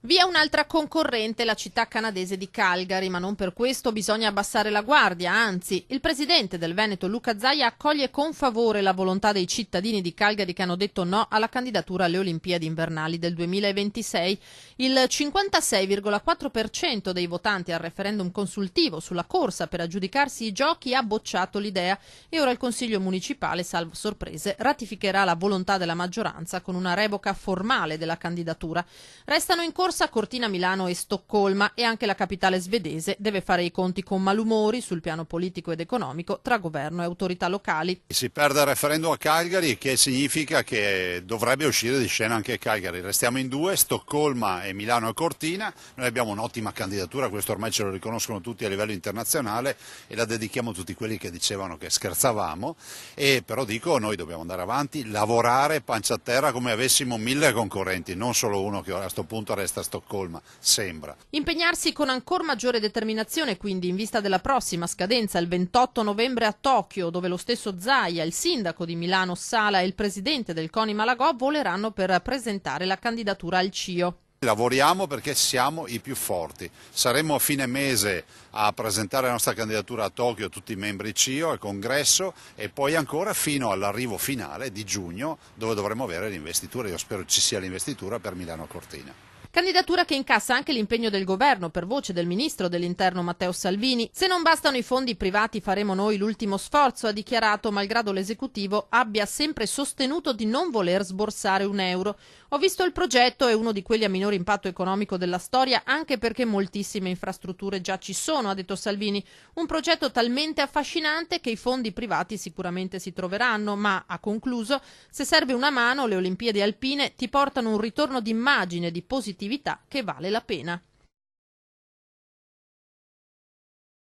Via un'altra concorrente, la città canadese di Calgary, ma non per questo bisogna abbassare la guardia, anzi, il presidente del Veneto Luca Zaia accoglie con favore la volontà dei cittadini di Calgary che hanno detto no alla candidatura alle Olimpiadi invernali del 2026. Il 56,4% dei votanti al referendum consultivo sulla corsa per aggiudicarsi i giochi ha bocciato l'idea e ora il Consiglio municipale, salvo sorprese, ratificherà la volontà della maggioranza con una revoca formale della candidatura. Restano in corsa Cortina, Milano e Stoccolma e anche la capitale svedese deve fare i conti con malumori sul piano politico ed economico tra governo e autorità locali. Si perde il referendum a Calgary, che significa che dovrebbe uscire di scena anche Calgary. Restiamo in due, Stoccolma e Milano e Cortina. Noi abbiamo un'ottima candidatura, questo ormai ce lo riconoscono tutti a livello internazionale e la dedichiamo a tutti quelli che dicevano che scherzavamo. E però dico, noi dobbiamo andare avanti, lavorare pancia a terra come avessimo 1000 concorrenti, non solo uno che a questo punto resta a Stoccolma, sembra. Impegnarsi con ancora maggiore determinazione quindi in vista della prossima scadenza il 28 novembre a Tokyo, dove lo stesso Zaia, il sindaco di Milano Sala e il presidente del CONI Malagò voleranno per presentare la candidatura al CIO. Lavoriamo perché siamo i più forti. Saremo a fine mese a presentare la nostra candidatura a Tokyo, tutti i membri CIO, al congresso e poi ancora fino all'arrivo finale di giugno dove dovremo avere l'investitura. Io spero ci sia l'investitura per Milano Cortina. Candidatura che incassa anche l'impegno del governo per voce del ministro dell'interno Matteo Salvini. Se non bastano i fondi privati faremo noi l'ultimo sforzo, ha dichiarato, malgrado l'esecutivo abbia sempre sostenuto di non voler sborsare un euro. Ho visto il progetto, è uno di quelli a minore impatto economico della storia, anche perché moltissime infrastrutture già ci sono, ha detto Salvini. Un progetto talmente affascinante che i fondi privati sicuramente si troveranno, ma, ha concluso, se serve una mano, le Olimpiadi alpine ti portano un ritorno d'immagine, di positività che vale la pena.